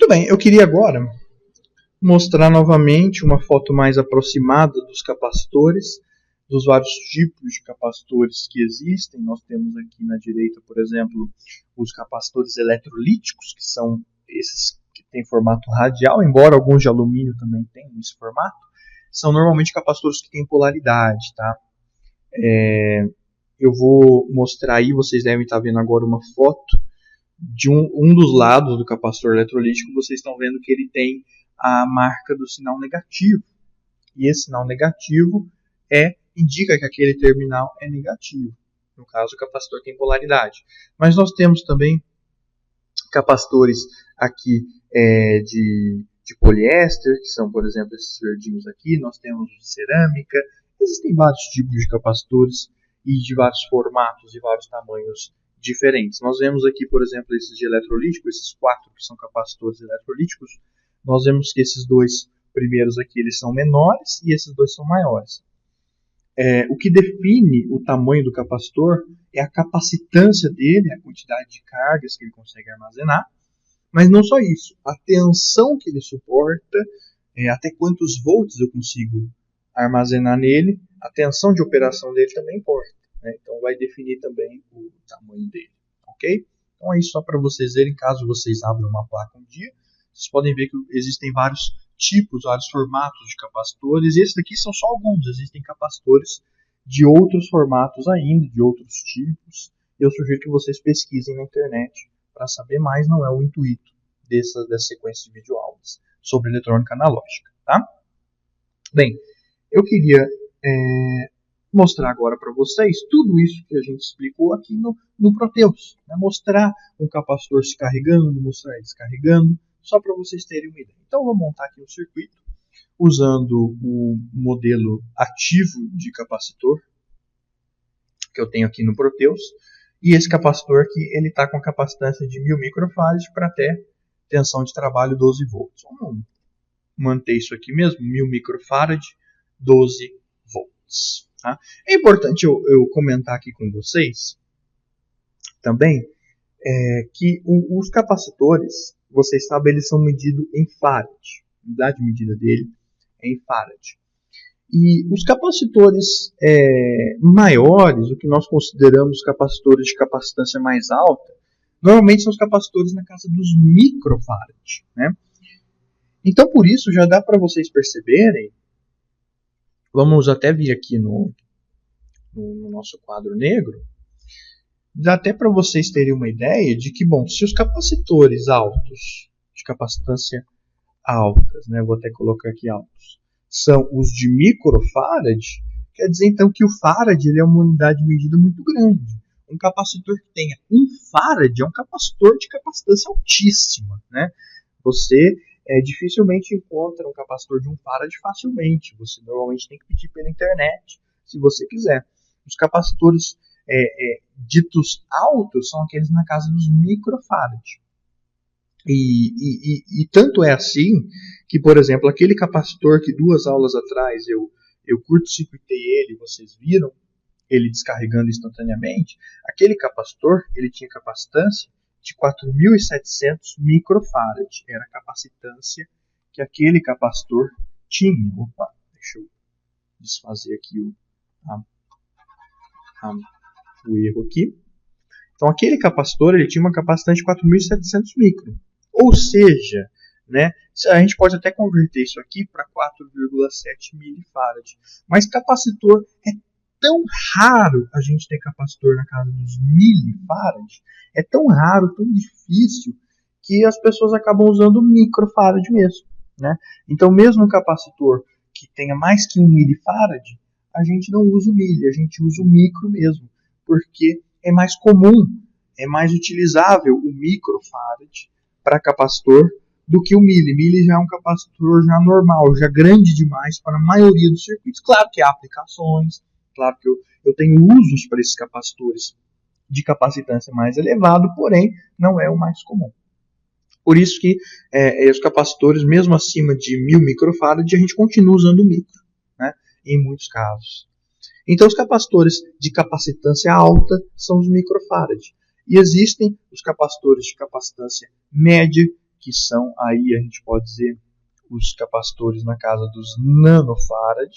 Muito bem, eu queria agora mostrar novamente uma foto mais aproximada dos capacitores, dos vários tipos de capacitores que existem. Nós temos aqui na direita, por exemplo, os capacitores eletrolíticos, que são esses que têm formato radial, embora alguns de alumínio também tenham esse formato. São normalmente capacitores que têm polaridade, tá? Eu vou mostrar aí, vocês devem estar vendo agora uma foto de um dos lados do capacitor eletrolítico. Vocês estão vendo que ele tem a marca do sinal negativo. E esse sinal negativo indica que aquele terminal é negativo. No caso, o capacitor tem polaridade. Mas nós temos também capacitores aqui de poliéster, que são, por exemplo, esses verdinhos aqui. Nós temos de cerâmica. Existem vários tipos de capacitores e de vários formatos e vários tamanhos diferentes. Nós vemos aqui, por exemplo, esses de eletrolítico, esses 4 que são capacitores eletrolíticos. Nós vemos que esses 2 primeiros aqui eles são menores e esses 2 são maiores. O que define o tamanho do capacitor é a capacitância dele, a quantidade de cargas que ele consegue armazenar. Mas não só isso, a tensão que ele suporta, até quantos volts eu consigo armazenar nele, a tensão de operação dele também importa, né? Então vai definir também o tamanho dele, ok? Então é isso só para vocês verem, caso vocês abram uma placa um dia, vocês podem ver que existem vários tipos, vários formatos de capacitores, e esses daqui são só alguns, existem capacitores de outros formatos ainda, de outros tipos. Eu sugiro que vocês pesquisem na internet para saber mais, não é o intuito dessa sequência de videoaulas sobre eletrônica analógica, tá? Bem, eu queria mostrar agora para vocês tudo isso que a gente explicou aqui no Proteus, né? Mostrar um capacitor se carregando, mostrar ele descarregando, só para vocês terem uma ideia. Então eu vou montar aqui um circuito usando o modelo ativo de capacitor que eu tenho aqui no Proteus. E esse capacitor aqui, ele está com a capacitância de 1000 microfarad para até tensão de trabalho 12 volts. Vamos manter isso aqui mesmo, 1000 microfarad, 12 volts. Tá? É importante eu comentar aqui com vocês também que os capacitores, vocês sabem, eles são medidos em farad. A unidade de medida dele é em farad. E os capacitores maiores, o que nós consideramos capacitores de capacitância mais alta, normalmente são os capacitores na casa dos microfarad, né? Então, por isso, já dá para vocês perceberem, vamos até vir aqui no nosso quadro negro, dá até para vocês terem uma ideia de que, bom, se os capacitores altos, de capacitância altas, né, vou até colocar aqui altos, são os de microfarad, quer dizer então que o farad ele é uma unidade de medida muito grande. Um capacitor que tenha 1 farad é um capacitor de capacitância altíssima, né? Você dificilmente encontra um capacitor de 1 farad facilmente. Você normalmente tem que pedir pela internet, se você quiser. Os capacitores ditos altos são aqueles na casa dos microfarad. E tanto é assim que, por exemplo, aquele capacitor que 2 aulas atrás eu curto-circuitei ele, vocês viram ele descarregando instantaneamente, aquele capacitor ele tinha capacitância de 4700 microfarad. Era a capacitância que aquele capacitor tinha. Opa, deixa eu desfazer aqui o erro aqui. Então aquele capacitor ele tinha uma capacitância de 4700 micro. Ou seja, né, a gente pode até converter isso aqui para 4,7 milifarad. Mas capacitor é tão raro a gente ter capacitor na casa dos milifarad, é tão raro, tão difícil, que as pessoas acabam usando microfarad mesmo, né? Então mesmo um capacitor que tenha mais que 1 milifarad, a gente não usa o mili, a gente usa o micro mesmo, porque é mais comum, é mais utilizável o microfarad para capacitor do que o mili. Mili já é um capacitor já normal, já grande demais para a maioria dos circuitos. Claro que há aplicações, claro que eu tenho usos para esses capacitores de capacitância mais elevado, porém não é o mais comum. Por isso que os capacitores, mesmo acima de 1000 microfarad, a gente continua usando o micro, né, em muitos casos. Então os capacitores de capacitância alta são os microfarad. E existem os capacitores de capacitância média, que são aí, a gente pode dizer, os capacitores na casa dos nanofarad,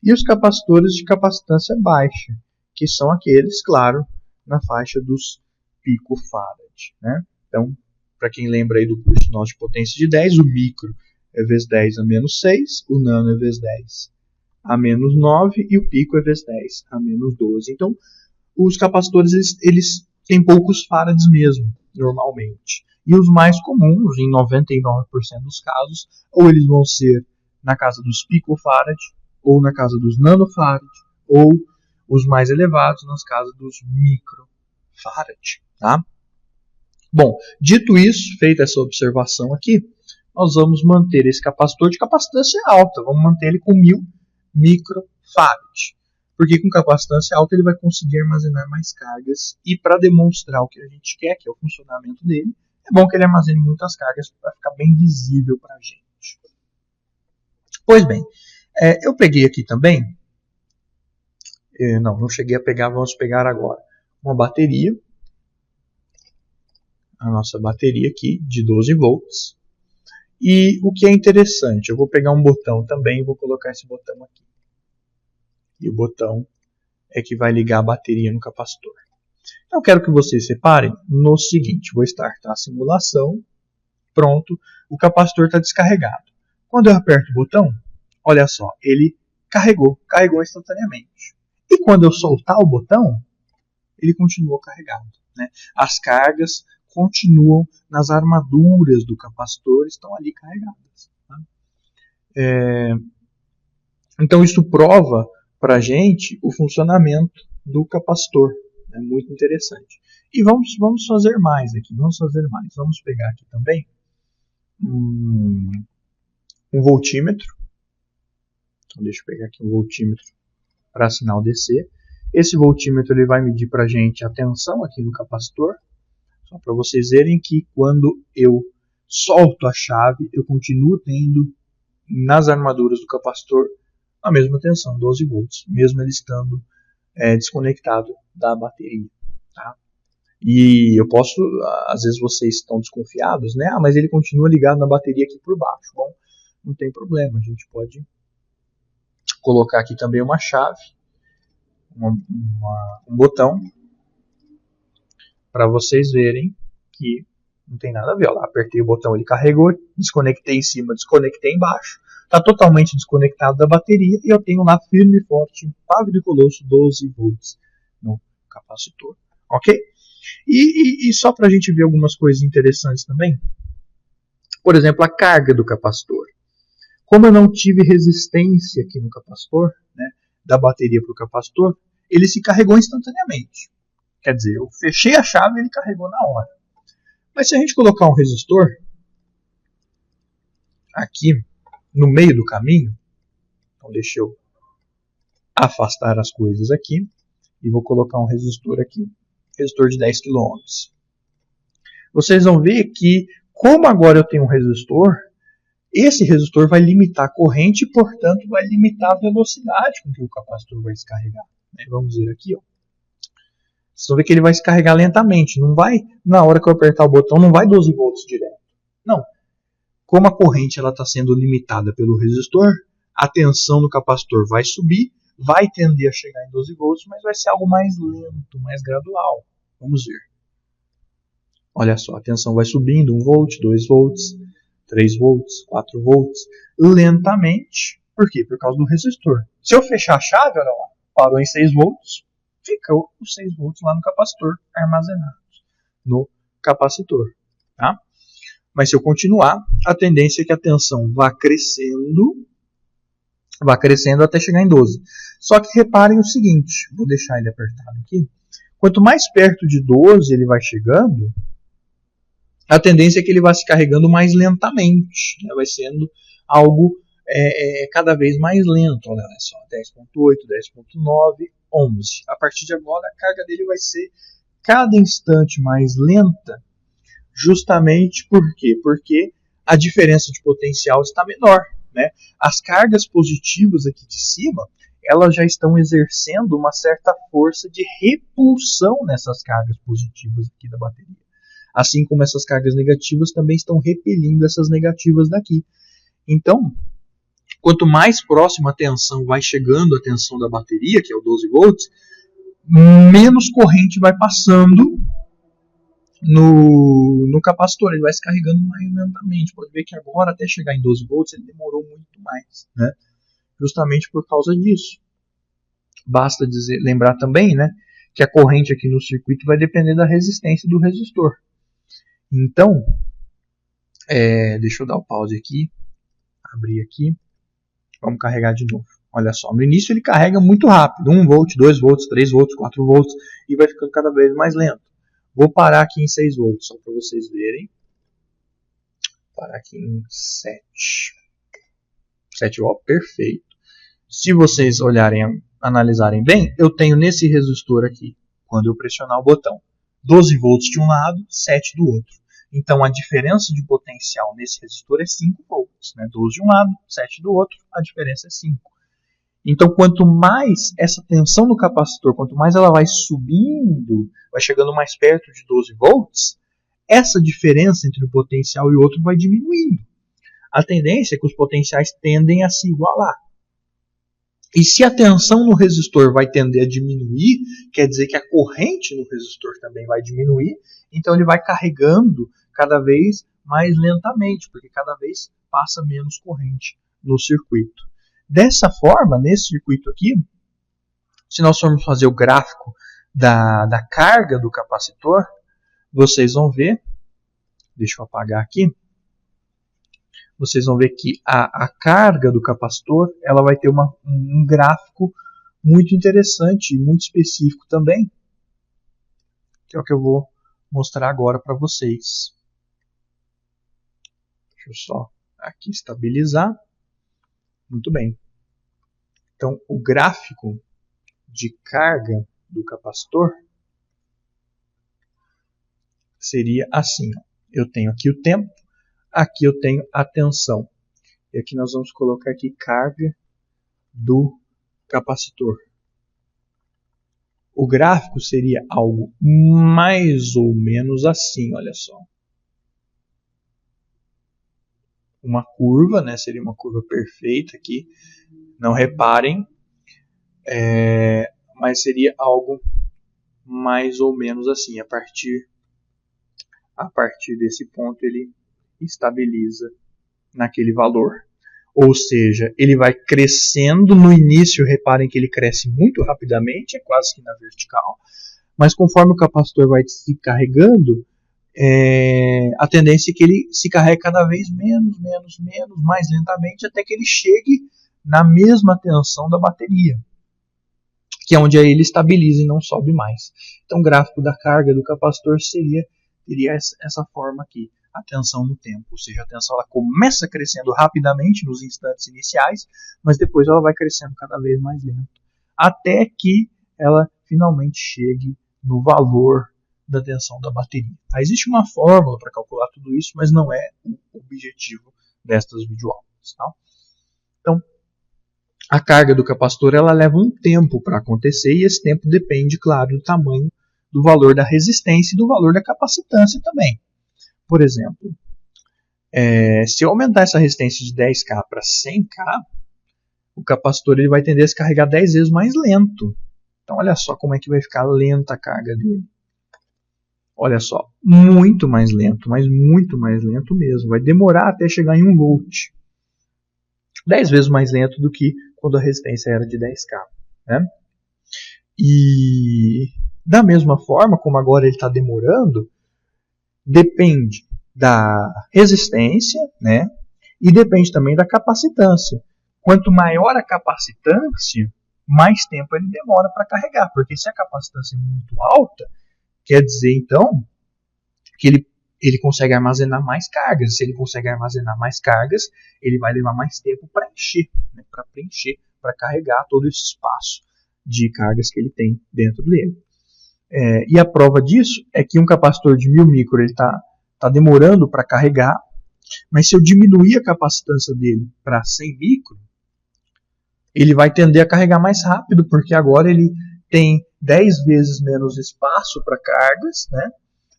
e os capacitores de capacitância baixa, que são aqueles, claro, na faixa dos picofarad, né? Então, para quem lembra aí do curso nosso de potência de 10, o micro é vezes 10 a menos 6, o nano é vezes 10 a menos 9 e o pico é vezes 10 a menos 12. Então, os capacitores eles têm poucos farads mesmo, normalmente. E os mais comuns, em 99% dos casos, ou eles vão ser na casa dos picofarad, ou na casa dos nanofarad, ou os mais elevados nas casas dos microfarad. Tá? Bom, dito isso, feita essa observação aqui, nós vamos manter esse capacitor de capacitância alta. Vamos manter ele com 1000 microfarad. Porque com capacitância alta ele vai conseguir armazenar mais cargas. E para demonstrar o que a gente quer, que é o funcionamento dele, é bom que ele armazene muitas cargas para ficar bem visível para a gente. Pois bem, eu peguei aqui também. Não cheguei a pegar, vamos pegar agora uma bateria. A nossa bateria aqui de 12 volts. E o que é interessante, eu vou pegar um botão também e vou colocar esse botão aqui. E o botão é que vai ligar a bateria no capacitor. Então eu quero que vocês reparem no seguinte, vou startar a simulação, pronto, o capacitor está descarregado. Quando eu aperto o botão, olha só, ele carregou instantaneamente. E quando eu soltar o botão, ele continuou carregado. Né? As cargas continuam nas armaduras do capacitor, estão ali carregadas. Tá? Então isso prova para a gente o funcionamento do capacitor. É muito interessante. E vamos fazer mais aqui. Vamos pegar aqui também um voltímetro. Então, deixa eu pegar aqui um voltímetro para sinal DC. Esse voltímetro ele vai medir para a gente a tensão aqui no capacitor. Só para vocês verem que quando eu solto a chave, eu continuo tendo nas armaduras do capacitor a mesma tensão, 12 volts, mesmo ele estando desconectado da bateria. Tá? E eu posso, às vezes vocês estão desconfiados, né? Mas ele continua ligado na bateria aqui por baixo. Bom, não tem problema, a gente pode colocar aqui também uma chave, um botão, para vocês verem que não tem nada a ver. Ó lá, apertei o botão, ele carregou, desconectei em cima, desconectei embaixo. Está totalmente desconectado da bateria e eu tenho lá firme e forte, pavio de colosso, 12 volts no capacitor. Ok? E só para a gente ver algumas coisas interessantes também. Por exemplo, a carga do capacitor. Como eu não tive resistência aqui no capacitor, né, da bateria para o capacitor, ele se carregou instantaneamente. Quer dizer, eu fechei a chave e ele carregou na hora. Mas se a gente colocar um resistor aqui no meio do caminho, então deixa eu afastar as coisas aqui e vou colocar um resistor aqui, resistor de 10 kΩ. Vocês vão ver que, como agora eu tenho um resistor, esse resistor vai limitar a corrente e, portanto, vai limitar a velocidade com que o capacitor vai se carregar. Vamos ver aqui, ó. Vocês vão ver que ele vai se carregar lentamente. Não vai, na hora que eu apertar o botão, não vai 12 volts direto. Não. Como a corrente está sendo limitada pelo resistor, a tensão no capacitor vai subir, vai tender a chegar em 12 volts, mas vai ser algo mais lento, mais gradual. Vamos ver. Olha só, a tensão vai subindo, 1 volt, 2 volts, 3 volts, 4 volts, lentamente. Por quê? Por causa do resistor. Se eu fechar a chave, olha lá, parou em 6 volts, ficou os 6 volts lá no capacitor, armazenados no capacitor. Tá? Mas se eu continuar, a tendência é que a tensão vá crescendo até chegar em 12. Só que reparem o seguinte, vou deixar ele apertado aqui. Quanto mais perto de 12 ele vai chegando, a tendência é que ele vá se carregando mais lentamente. Né? Vai sendo algo cada vez mais lento. Olha só, 10.8, 10.9, 11. A partir de agora, a carga dele vai ser cada instante mais lenta. Justamente por quê? Porque a diferença de potencial está menor. Né? As cargas positivas aqui de cima, elas já estão exercendo uma certa força de repulsão nessas cargas positivas aqui da bateria. Assim como essas cargas negativas também estão repelindo essas negativas daqui. Então, quanto mais próximo a tensão vai chegando a tensão da bateria, que é o 12 volts, menos corrente vai passando no capacitor, ele vai se carregando mais lentamente. Pode ver que agora, até chegar em 12 volts, ele demorou muito mais, né? Justamente por causa disso. Basta lembrar também, né, que a corrente aqui no circuito vai depender da resistência do resistor. Então, deixa eu dar o pause aqui, abrir aqui, vamos carregar de novo. Olha só, no início ele carrega muito rápido, 1 volt, 2 volts, 3 volts, 4 volts, e vai ficando cada vez mais lento. Vou parar aqui em 6 volts, só para vocês verem. Parar aqui em 7. 7 volts, perfeito. Se vocês olharem, analisarem bem, eu tenho nesse resistor aqui, quando eu pressionar o botão, 12 volts de um lado, 7 do outro. Então a diferença de potencial nesse resistor é 5 volts. Né? 12 de um lado, 7 do outro, a diferença é 5. Então quanto mais essa tensão no capacitor, quanto mais ela vai subindo, vai chegando mais perto de 12 volts, essa diferença entre o potencial e o outro vai diminuindo. A tendência é que os potenciais tendem a se igualar. E se a tensão no resistor vai tender a diminuir, quer dizer que a corrente no resistor também vai diminuir, então ele vai carregando cada vez mais lentamente, porque cada vez passa menos corrente no circuito. Dessa forma, nesse circuito aqui, se nós formos fazer o gráfico da carga do capacitor, vocês vão ver, deixa eu apagar aqui, vocês vão ver que a carga do capacitor ela vai ter um gráfico muito interessante e muito específico também, que é o que eu vou mostrar agora para vocês. Deixa eu só aqui estabilizar. Muito bem. Então, o gráfico de carga do capacitor seria assim. Eu tenho aqui o tempo, aqui eu tenho a tensão. E aqui nós vamos colocar aqui carga do capacitor. O gráfico seria algo mais ou menos assim, olha só. Uma curva, né? Seria uma curva perfeita aqui. Não reparem, mas seria algo mais ou menos assim. A partir desse ponto ele estabiliza naquele valor. Ou seja, ele vai crescendo no início, reparem que ele cresce muito rapidamente, é quase que na vertical, mas conforme o capacitor vai se carregando, a tendência é que ele se carregue cada vez menos, mais lentamente, até que ele chegue na mesma tensão da bateria, que é onde aí ele estabiliza e não sobe mais. Então o gráfico da carga do capacitor teria essa forma aqui, a tensão no tempo, ou seja, a tensão ela começa crescendo rapidamente nos instantes iniciais, mas depois ela vai crescendo cada vez mais lento, até que ela finalmente chegue no valor da tensão da bateria. Existe uma fórmula para calcular tudo isso, mas não é o objetivo destas videoaulas. Tá? Então, a carga do capacitor ela leva um tempo para acontecer e esse tempo depende, claro, do tamanho, do valor da resistência e do valor da capacitância também. Por exemplo, se eu aumentar essa resistência de 10K para 100K, o capacitor ele vai tender a se carregar 10 vezes mais lento. Então, olha só como é que vai ficar lenta a carga dele. Olha só, muito mais lento, mas muito mais lento mesmo. Vai demorar até chegar em 1 volt. 10 vezes mais lento do que quando a resistência era de 10K. Né? E da mesma forma, como agora ele está demorando, depende da resistência, né? E depende também da capacitância. Quanto maior a capacitância, mais tempo ele demora para carregar. Porque se a capacitância é muito alta, quer dizer então que ele consegue armazenar mais cargas. Se ele consegue armazenar mais cargas, ele vai levar mais tempo para encher, né? Para preencher, para carregar todo esse espaço de cargas que ele tem dentro dele. E a prova disso é que um capacitor de 1000 micro está demorando para carregar, mas se eu diminuir a capacitância dele para 100 micro, ele vai tender a carregar mais rápido, porque agora ele tem 10 vezes menos espaço para cargas, né?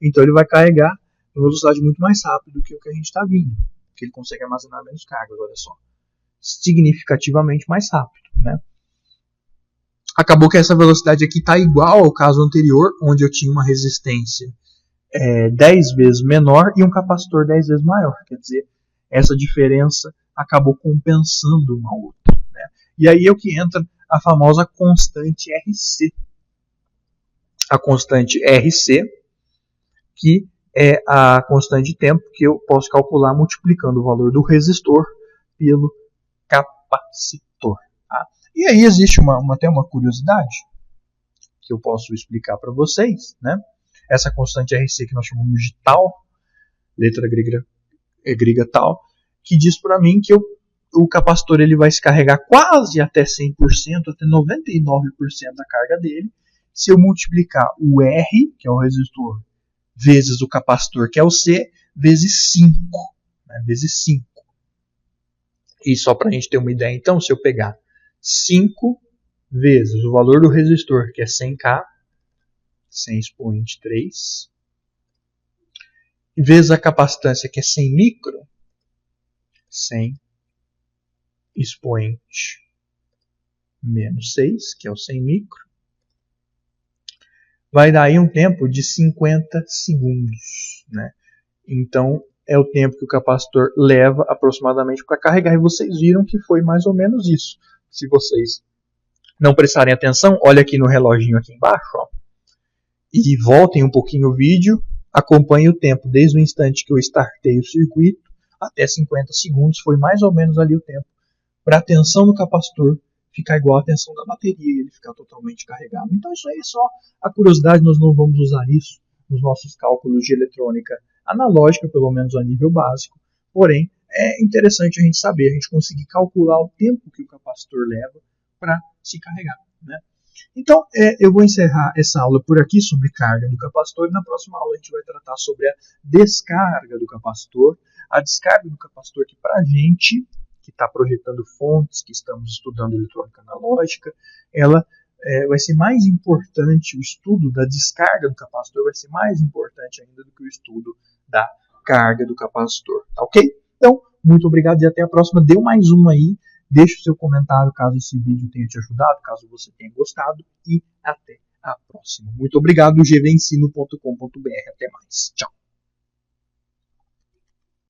Então ele vai carregar uma velocidade muito mais rápida do que o que a gente está vindo, porque ele consegue armazenar menos cargas, olha só, significativamente mais rápido, né? Acabou que essa velocidade aqui está igual ao caso anterior, onde eu tinha uma resistência 10 vezes menor e um capacitor 10 vezes maior. Quer dizer, essa diferença acabou compensando uma outra, né? E aí é o que entra a famosa constante RC. A constante RC, que é a constante de tempo que eu posso calcular multiplicando o valor do resistor pelo capacitor. Tá? E aí existe até uma curiosidade que eu posso explicar para vocês, né? Essa constante RC que nós chamamos de tal, letra grega tal, que diz para mim que o capacitor ele vai se carregar quase até 100%, até 99% da carga dele, se eu multiplicar o R, que é o resistor, vezes o capacitor, que é o C, vezes 5. Né, vezes 5. E só para a gente ter uma ideia, então, se eu pegar 5 vezes o valor do resistor, que é 100K, 100 expoente 3, vezes a capacitância, que é 100 micro, 100 expoente menos 6, que é o 100 micro, vai dar aí um tempo de 50 segundos. Né? Então, é o tempo que o capacitor leva aproximadamente para carregar. E vocês viram que foi mais ou menos isso. Se vocês não prestarem atenção, olha aqui no reloginho aqui embaixo, ó, e voltem um pouquinho o vídeo, acompanhem o tempo desde o instante que eu startei o circuito até 50 segundos. Foi mais ou menos ali o tempo para a tensão do capacitor ficar igual à tensão da bateria e ele ficar totalmente carregado. Então isso aí é só a curiosidade, nós não vamos usar isso nos nossos cálculos de eletrônica analógica, pelo menos a nível básico. Porém, é interessante a gente saber, a gente conseguir calcular o tempo que o capacitor leva para se carregar. Né? Então, eu vou encerrar essa aula por aqui sobre carga do capacitor e na próxima aula a gente vai tratar sobre a descarga do capacitor. A descarga do capacitor que para a gente, que está projetando fontes, que estamos estudando eletrônica analógica, ela vai ser mais importante, o estudo da descarga do capacitor vai ser mais importante ainda do que o estudo da carga do capacitor. Tá ok? Então, muito obrigado e até a próxima. Dê mais uma aí. Deixe o seu comentário caso esse vídeo tenha te ajudado, caso você tenha gostado. E até a próxima. Muito obrigado, gvensino.com.br. Até mais. Tchau.